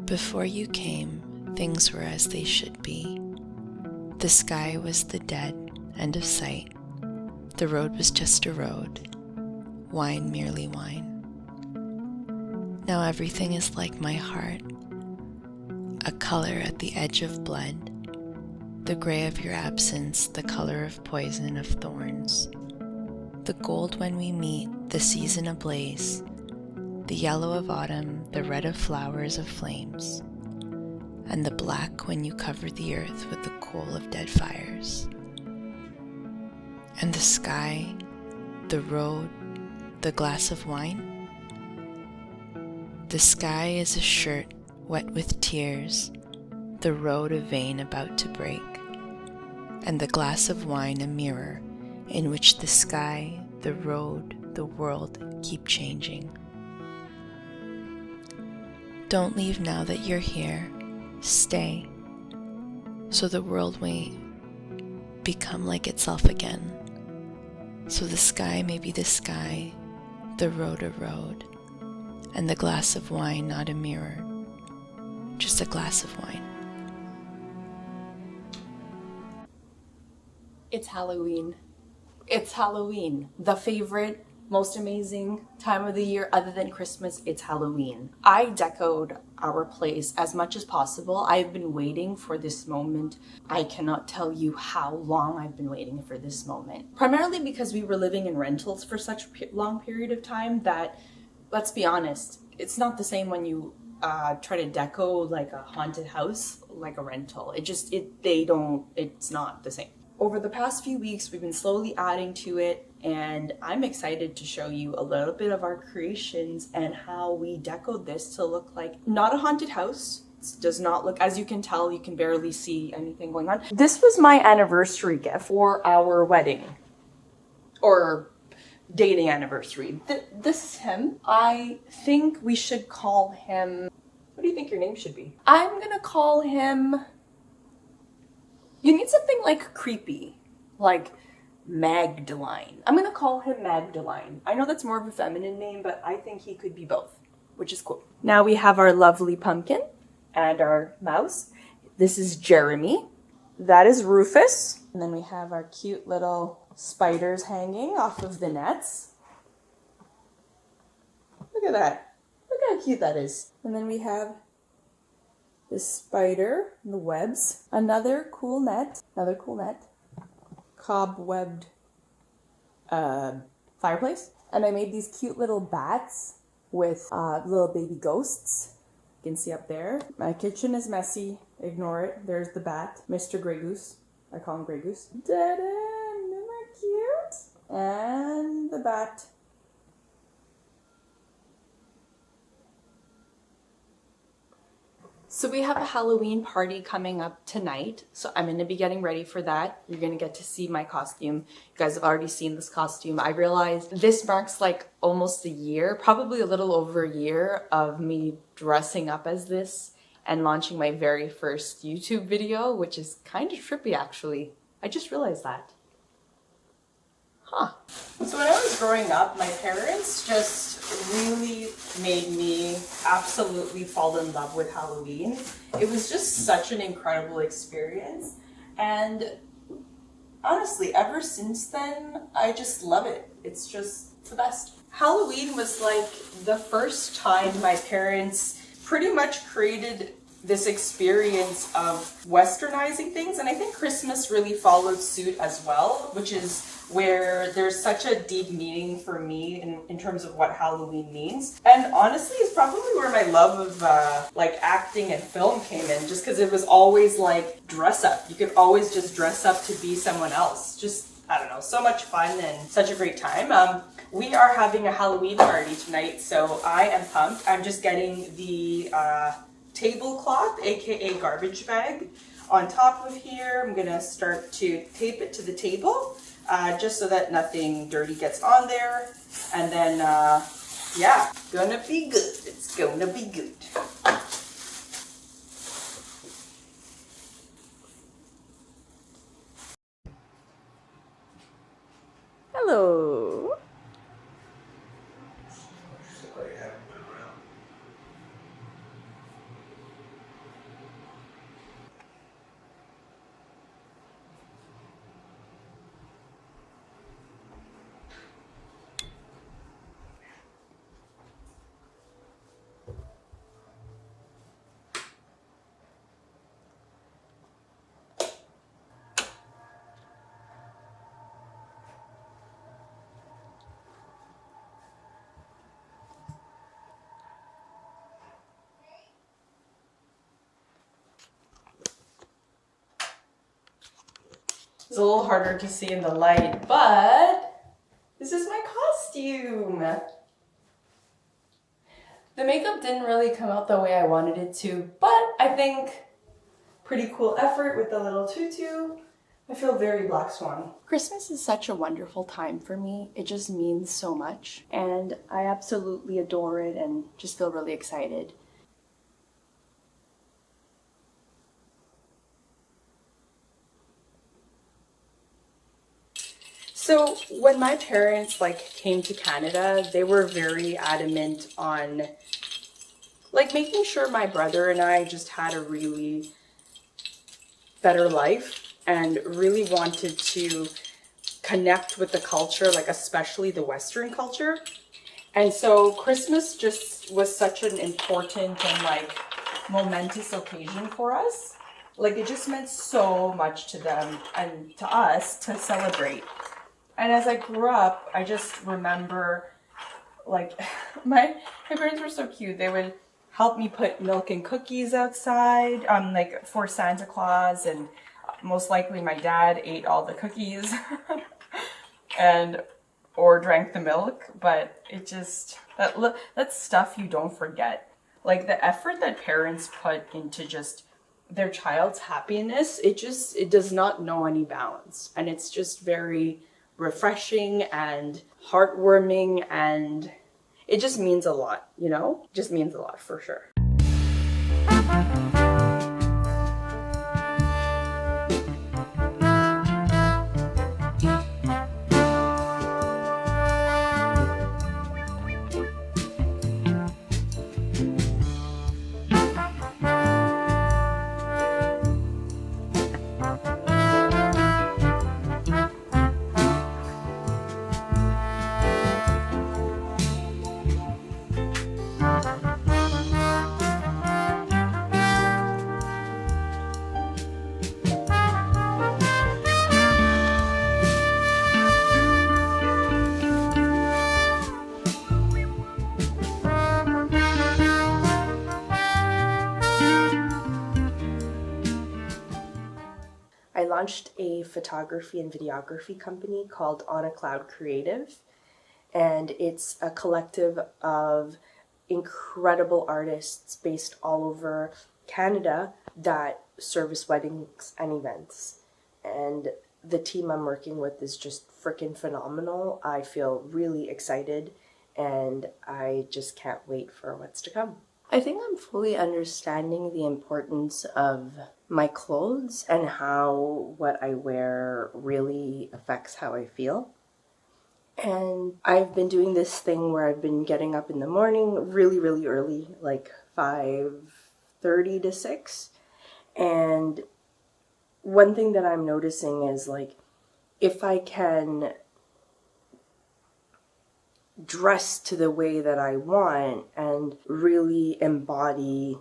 Before you came, things were as they should be. The sky was the dead end of sight. The road was just a road, wine merely wine. Now everything is like my heart, a color at the edge of blood, the gray of your absence, the color of poison of thorns, the gold when we meet, the season ablaze, the yellow of autumn, the red of flowers of flames, and the black when you cover the earth with the coal of dead fires. And the sky, the road, the glass of wine? The sky is a shirt wet with tears, the road a vein about to break, and the glass of wine a mirror in which the sky, the road, the world keep changing. Don't leave now that you're here. Stay, so the world may become like itself again. So the sky may be the sky, the road a road, and the glass of wine not a mirror, just a glass of wine. It's Halloween. It's Halloween. The favorite, most amazing time of the year other than Christmas, it's Halloween. I decoed our place as much as possible. I've been waiting for this moment. I cannot tell you how long I've been waiting for this moment. Primarily because we were living in rentals for such a long period of time that, let's be honest, it's not the same when you try to deco like a haunted house, like a rental. It's not the same. Over the past few weeks, we've been slowly adding to it, and I'm excited to show you a little bit of our creations and how we decoed this to look like not a haunted house. It does not look, as you can tell, you can barely see anything going on. This was my anniversary gift for our wedding, or dating anniversary. This is him. I think we should call him, what do you think your name should be? I'm gonna call him, you need something like creepy, like Magdalene. I'm gonna call him Magdalene. I know that's more of a feminine name, but I think he could be both, which is cool. Now we have our lovely pumpkin and our mouse. This is Jeremy. That is Rufus. And then we have our cute little spiders hanging off of the nets. Look at that. Look how cute that is. And then we have this spider, the webs. Another cool net. Cobwebbed fireplace. And I made these cute little bats with little baby ghosts. You can see up there. My kitchen is messy. Ignore it. There's the bat, Mr. Grey Goose. I call him Grey Goose. Ta-da! Isn't that cute? And the bat. So we have a Halloween party coming up tonight, so I'm going to be getting ready for that. You're going to get to see my costume. You guys have already seen this costume. I realized this marks like almost a year, probably a little over a year of me dressing up as this and launching my very first YouTube video, which is kind of trippy actually. I just realized that. So when I was growing up, my parents just really made me absolutely fall in love with Halloween. It was just such an incredible experience. And honestly, ever since then, I just love it. It's just the best. Halloween was like the first time my parents pretty much created this experience of westernizing things. And I think Christmas really followed suit as well, which is where there's such a deep meaning for me in terms of what Halloween means. And honestly, it's probably where my love of like acting and film came in, just because it was always like dress up. You could always just dress up to be someone else. Just, I don't know, so much fun and such a great time. We are having a Halloween party tonight, so I am pumped. I'm just getting the tablecloth, aka garbage bag, on top of here. I'm gonna start to tape it to the table. Just so that nothing dirty gets on there. And then, yeah, gonna be good. It's gonna be good. Hello. It's a little harder to see in the light, but this is my costume. The makeup didn't really come out the way I wanted it to, but I think pretty cool effort with the little tutu. I feel very Black Swan. Christmas is such a wonderful time for me. It just means so much, and I absolutely adore it and just feel really excited. So when my parents came to Canada, they were very adamant on making sure my brother and I just had a really better life, and really wanted to connect with the culture, especially the Western culture. And so Christmas just was such an important and momentous occasion for us. It just meant so much to them and to us to celebrate. And as I grew up, I just remember my parents were so cute. They would help me put milk and cookies outside for Santa Claus, and most likely my dad ate all the cookies or drank the milk, but it just that's stuff you don't forget. The effort that parents put into just their child's happiness, it does not know any bounds, and it's just very refreshing and heartwarming, and it just means a lot, It just means a lot for sure. I launched a photography and videography company called On a Cloud Creative, and it's a collective of incredible artists based all over Canada that service weddings and events. And the team I'm working with is just freaking phenomenal. I feel really excited, and I just can't wait for what's to come. I think I'm fully understanding the importance of my clothes and how what I wear really affects how I feel. And I've been doing this thing where I've been getting up in the morning really, really early, 5:30 to 6. And one thing that I'm noticing is if I can dress to the way that I want and really embody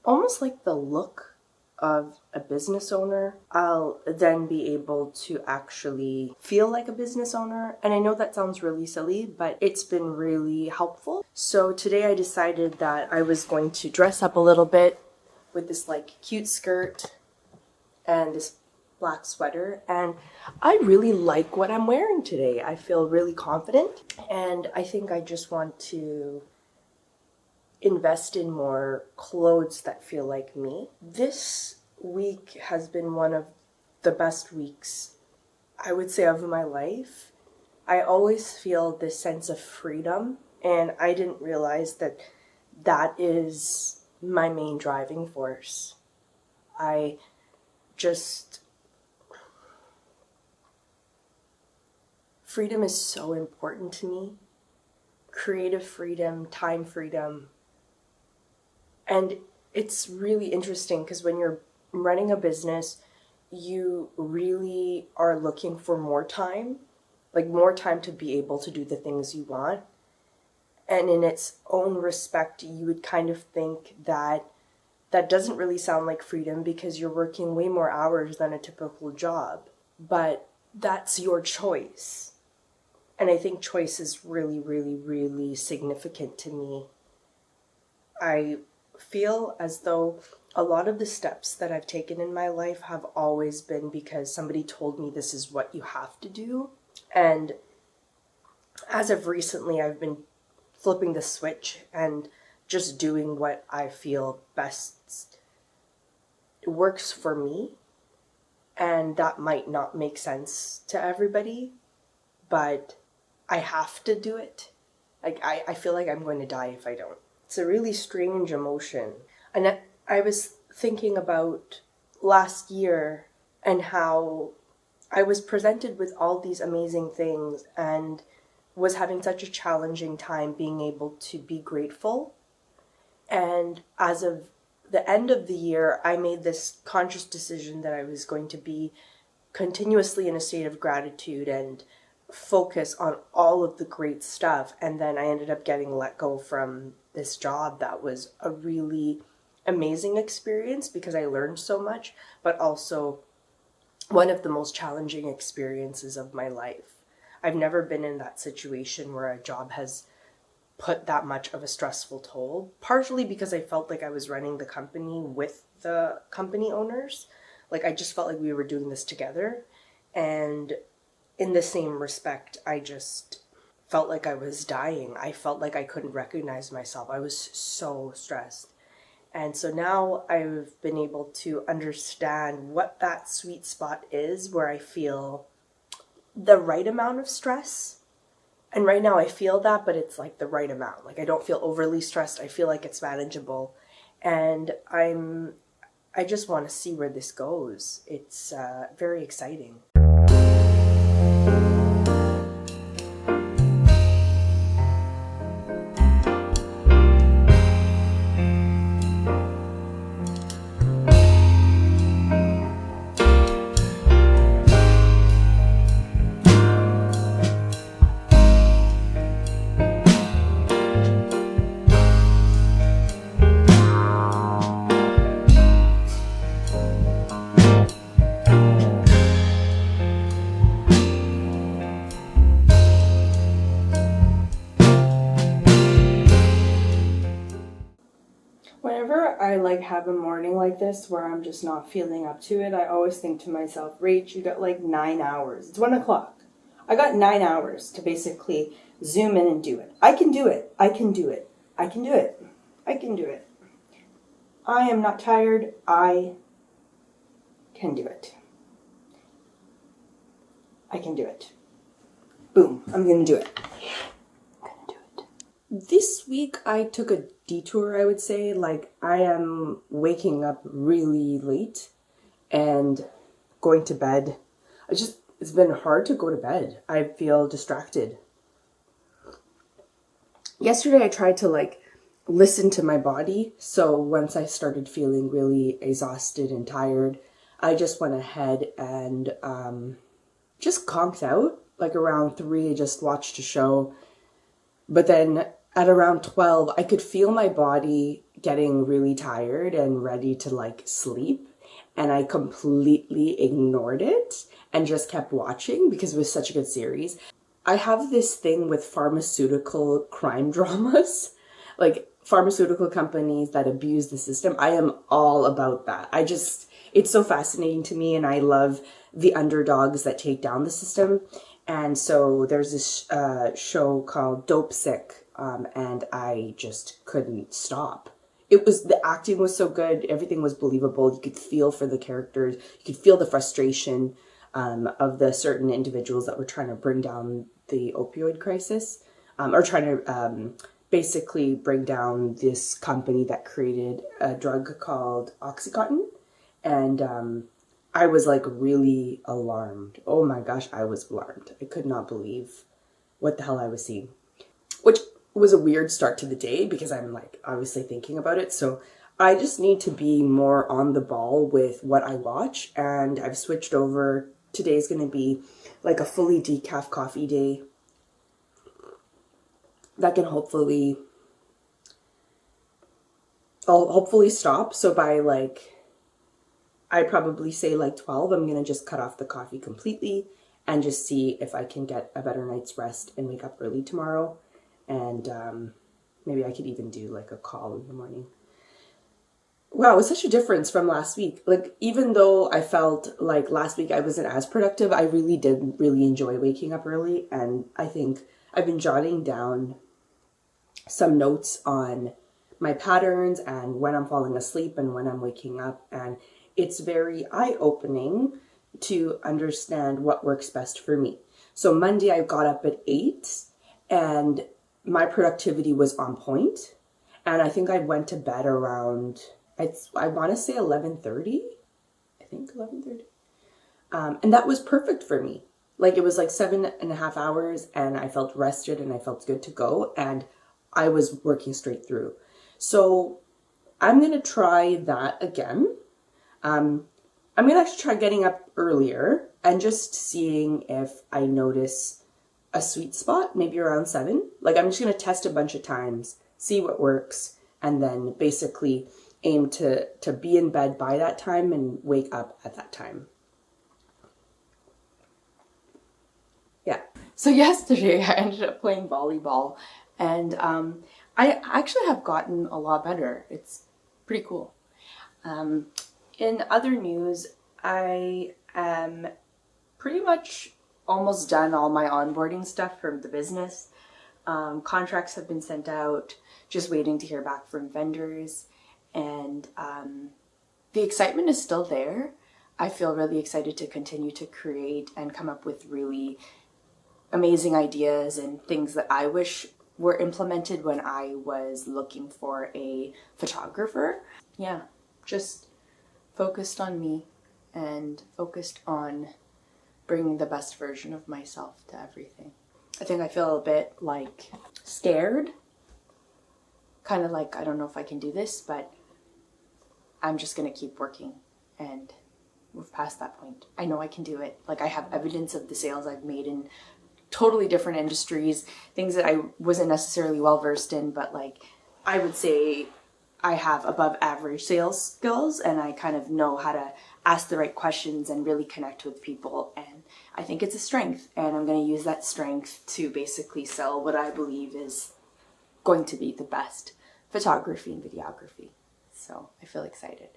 almost the look of a business owner, I'll then be able to actually feel like a business owner. And I know that sounds really silly, but it's been really helpful. So today I decided that I was going to dress up a little bit with this cute skirt and this black sweater, and I really like what I'm wearing today. I feel really confident, and I think I just want to invest in more clothes that feel like me. This week has been one of the best weeks, I would say, of my life. I always feel this sense of freedom, and I didn't realize that that is my main driving force. Freedom is so important to me. Creative freedom, time freedom. And it's really interesting because when you're running a business, you really are looking for more time to be able to do the things you want. And in its own respect, you would kind of think that that doesn't really sound like freedom because you're working way more hours than a typical job. But that's your choice. And I think choice is really, really, really significant to me. I feel as though a lot of the steps that I've taken in my life have always been because somebody told me this is what you have to do. And as of recently, I've been flipping the switch and just doing what I feel best works for me. And that might not make sense to everybody, but I have to do it. Like, I feel like I'm going to die if I don't. It's a really strange emotion. And I was thinking about last year and how I was presented with all these amazing things and was having such a challenging time being able to be grateful. And as of the end of the year, I made this conscious decision that I was going to be continuously in a state of gratitude and focus on all of the great stuff. And then I ended up getting let go from this job that was a really amazing experience because I learned so much, but also one of the most challenging experiences of my life. I've never been in that situation where a job has put that much of a stressful toll, partially because I felt like I was running the company with the company owners. Like, I just felt like we were doing this together. And in the same respect, I just felt like I was dying. I felt like I couldn't recognize myself. I was so stressed. And so now I've been able to understand what that sweet spot is where I feel the right amount of stress. And right now I feel that, but it's like the right amount. Like, I don't feel overly stressed. I feel like it's manageable. And I just want to see where this goes. It's very exciting. Whenever I have a morning like this where I'm just not feeling up to it, I always think to myself, Rach, you got 9 hours. It's 1 o'clock. I got 9 hours to basically zoom in and do it. I can do it. I can do it. I can do it. I can do it. I am not tired. I can do it. I can do it. Boom. I'm going to do it. This week I took a detour, I would say. I am waking up really late and going to bed. It's been hard to go to bed. I feel distracted. Yesterday I tried to listen to my body. So once I started feeling really exhausted and tired, I just went ahead and just conked out. Around 3, I just watched a show. But then at around 12, I could feel my body getting really tired and ready to sleep. And I completely ignored it and just kept watching because it was such a good series. I have this thing with pharmaceutical crime dramas, pharmaceutical companies that abuse the system. I am all about that. It's so fascinating to me, and I love the underdogs that take down the system. And so there's this show called Dope Sick, and I just couldn't stop. The acting was so good, everything was believable. You could feel for the characters, you could feel the frustration of the certain individuals that were trying to bring down the opioid crisis, or trying to basically bring down this company that created a drug called Oxycontin. And I was really alarmed. Oh my gosh, I was alarmed. I could not believe what the hell I was seeing. Which was a weird start to the day because I'm obviously thinking about it. So I just need to be more on the ball with what I watch. And I've switched over. Today's going to be a fully decaf coffee day. That can I'll hopefully stop. So by I probably say 12, I'm going to just cut off the coffee completely and just see if I can get a better night's rest and wake up early tomorrow. And maybe I could even do a call in the morning. Wow, it was such a difference from last week. Like, even though I felt like last week I wasn't as productive, I really did really enjoy waking up early. And I think I've been jotting down some notes on my patterns and when I'm falling asleep and when I'm waking up. And it's very eye-opening to understand what works best for me. So Monday I got up at 8 and my productivity was on point. And I think I went to bed around, I want to say 11:30. I think 11:30. And that was perfect for me. Like, it was like 7.5 hours and I felt rested and I felt good to go. And I was working straight through. So I'm going to try that again. I'm going to actually try getting up earlier and just seeing if I notice a sweet spot, maybe around 7. Like, I'm just going to test a bunch of times, see what works, and then basically aim to be in bed by that time and wake up at that time. Yeah. So yesterday I ended up playing volleyball, and I actually have gotten a lot better. It's pretty cool. In other news, I am pretty much almost done all my onboarding stuff from the business. Contracts have been sent out, just waiting to hear back from vendors, and the excitement is still there. I feel really excited to continue to create and come up with really amazing ideas and things that I wish were implemented when I was looking for a photographer. Yeah, just focused on me and focused on bringing the best version of myself to everything. I think I feel a bit like scared, kind of like, I don't know if I can do this, but I'm just gonna keep working and move past that point. I know I can do it. Like, I have evidence of the sales I've made in totally different industries, things that I wasn't necessarily well versed in, but like, I would say I have above average sales skills, and I kind of know how to ask the right questions and really connect with people. And I think it's a strength, and I'm going to use that strength to basically sell what I believe is going to be the best photography and videography. So I feel excited.